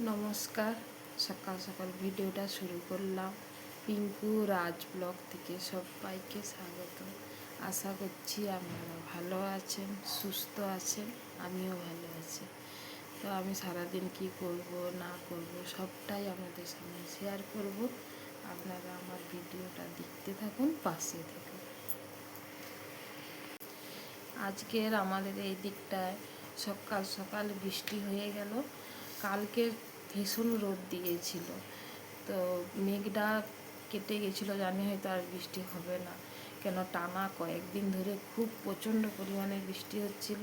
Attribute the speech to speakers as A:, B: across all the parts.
A: নমস্কার। সকাল সকাল ভিডিওটা শুরু করলাম। পিঙ্কু রাজ ব্লগ থেকে সবাইকে স্বাগত। আশা করছি আপনারা ভালো আছেন, সুস্থ আছেন, আমিও ভালো আছি। তো আমি সারাদিন কি করব না করব সবটাই আপনাদের সামনে শেয়ার করব। আপনারা আমার ভিডিওটা দেখতে থাকুন, পাশে থাকুন। আজকের আমাদের এই দিকটায় সকাল সকাল বৃষ্টি হয়ে গেল। কালকে ভীষণ রোদ দিয়েছিল, তো মেঘটা কেটে গেছিলো, জানি হয়তো আর বৃষ্টি হবে না, কেন টানা কয়েকদিন ধরে খুব প্রচণ্ড পরিমাণে বৃষ্টি হচ্ছিল।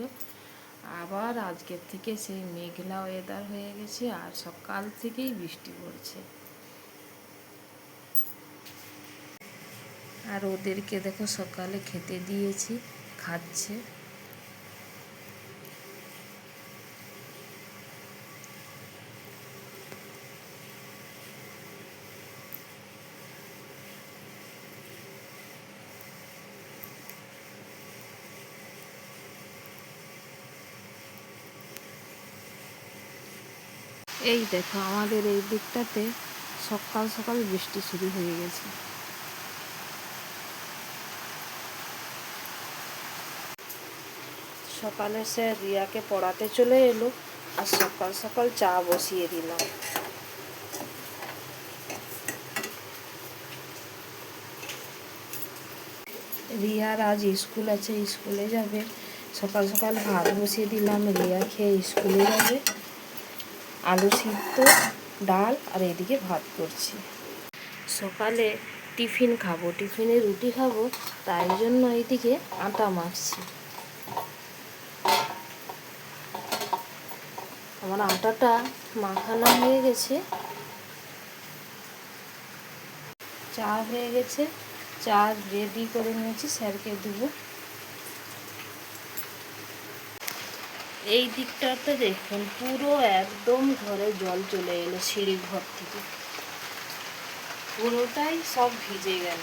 A: আবার আজকের থেকে সেই মেঘলা ওয়েদার হয়ে গেছে, আর সকাল থেকেই বৃষ্টি পড়ছে। আর ওদেরকে দেখো সকালে খেতে দিয়েছি, খাচ্ছে। এই দেখো আমাদের এই দিকটাতে সকাল সকাল বৃষ্টি শুরু হয়ে গেছে। সকালে সে রিয়াকে পড়াতে চলে এলো, আর সকাল সকাল চা বসিয়ে দিলাম। রিয়ার আজ স্কুল আছে, স্কুলে যাবে। সকাল সকাল ভাত বসিয়ে দিলাম, রিয়া খেয়ে স্কুলে যাবে। আলু সিদ্ধ, ডাল, আর এদিকে ভাত করছি। সকালে টিফিন খাবো, টিফিনে রুটি খাবো, তাই জন্য এইদিকে আটা মাখছি। আমার আটাটা মাখানো হয়ে গেছে। চা হয়ে গেছে, চা রেডি করে নিয়েছি, স্যারকে দেবো। এই দিকটাতে দেখুন পুরো একদম ঘরে জল চলে এলো, সিঁড়ি ঘর থেকে পুরোটাই সব ভিজে গেল।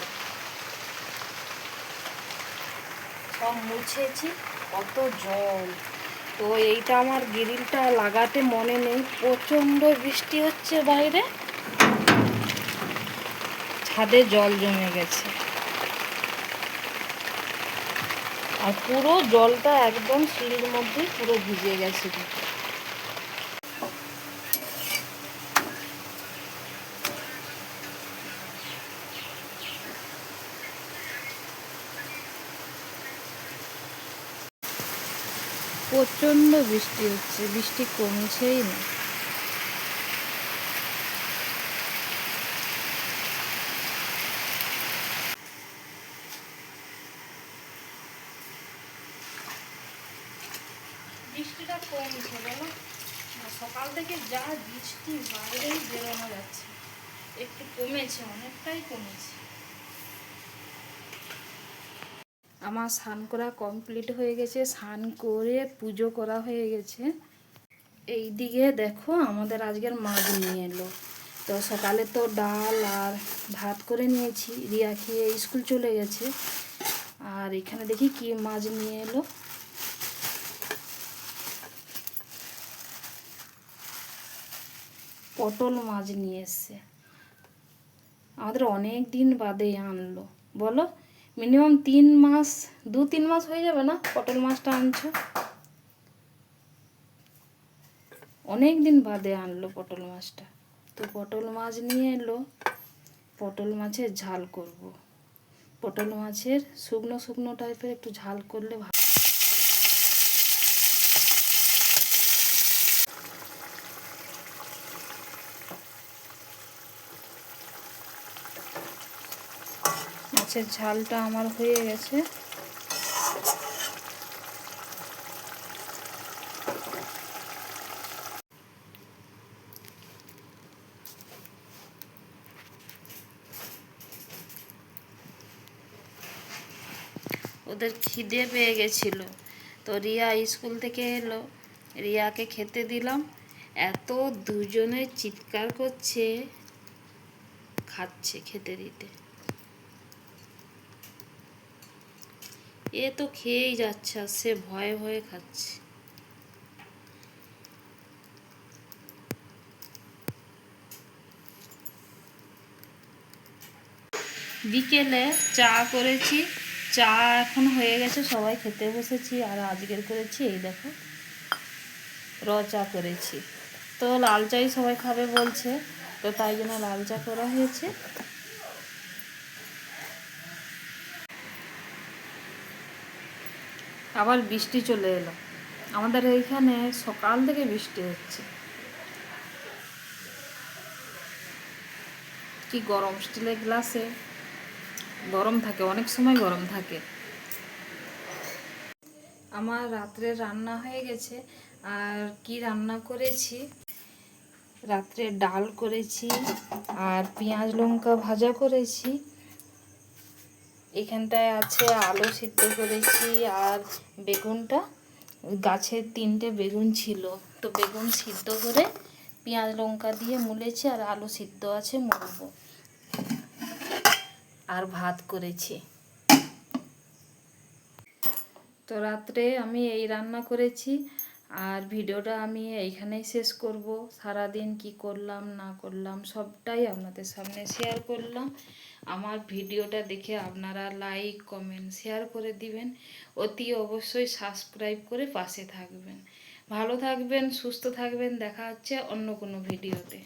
A: সব মুছেছি, কত জল। তো এইটা আমার গ্রিলটা লাগাতে মনে নেই, প্রচণ্ড বৃষ্টি হচ্ছে বাইরে, ছাদে জল জমে গেছে। আর পুরো জলটা একদম সিঁড়ির মধ্যে পুরো ভিজে গেছে। প্রচণ্ড বৃষ্টি হচ্ছে, বৃষ্টি কমছেই না। বৃষ্টিটা কমছে বলো, সকাল থেকে যা বৃষ্টি, বাইরেই বেরোনো যাচ্ছে। একটু কমেছে, অনেকটাই কমেছে। আমার স্নান করা কমপ্লিট হয়ে গেছে, স্নান করে পুজো করা হয়ে গেছে। এই দিকে দেখো আমাদের আজকের মাছ নিয়ে এলো। তো সকালে তো ডাল আর ভাত করে নিয়েছি, রিয়া খেয়ে স্কুল চলে গেছে। আর এখানে দেখি কি মাছ নিয়ে এলো। পটল মাছ নিয়ে এসছে, আমাদের অনেক দিন বাদে আনলো। বলো মিনিমাম 3 মাস, 2-3 মাস হয়ে যাবে না পটল মাছটা আনছো। অনেক দিন বাদে আনলো পটল মাছটা। তো পটল মাছ নিয়ে এলো, পটল মাছের ঝাল করব। পটল মাছের শুকনো শুকনো টাইপের একটু ঝাল করলে ভালো। মাছের ঝালটা আমার হয়ে গেছে। ওদের খিদে পেয়ে গেছিল, তো রিয়া স্কুল থেকে এলো, রিয়াকে খেতে দিলাম। এত দুজনে চিৎকার করছে, খাচ্ছে খেতে দিতে। এ তো খেয়েই যাচ্ছে, আর সে ভয়ে ভয়ে খাচ্ছে। বিকেলে চা করেছি, চা এখন হয়ে গেছে, সবাই খেতে বসেছি। আর আজকের করেছি এই দেখো র চা করেছি। তো লাল চাই সবাই খাবে বলছে, তো তাই জন্য লাল চা করা হয়েছে। আবার বৃষ্টি চলে এলো, আমাদের এইখানে সকাল থেকে বৃষ্টি হচ্ছে। কি গরম, স্টিলের গ্লাসে গরম থাকে, অনেক সময় গরম থাকে। আমার রাত্রে রান্না হয়ে গেছে। আর কি রান্না করেছি, রাত্রে ডাল করেছি আর পেঁয়াজ লঙ্কা ভাজা করেছি। এখানটায় আছে আলু সিদ্ধ করেছি আর বেগুনটা, গাছের 3টে বেগুন ছিল, তো বেগুন সিদ্ধ করে পেঁয়াজ লঙ্কা দিয়ে মুলেছি। আর আলু সিদ্ধ আছে, মুলবো। আর ভাত করেছি। তো রাত্রে আমি এই রান্না করেছি। আর ভিডিওটা আমি এইখানেই শেষ করব। সারাদিন কি করলাম না করলাম সবটাই আপনাদের সামনে শেয়ার করলাম। আমার ভিডিওটা দেখে আপনারা লাইক কমেন্ট শেয়ার করে দিবেন, অতি অবশ্যই সাবস্ক্রাইব করে পাশে থাকবেন। ভালো থাকবেন, সুস্থ থাকবেন, দেখা হচ্ছে অন্য কোনো ভিডিওতে।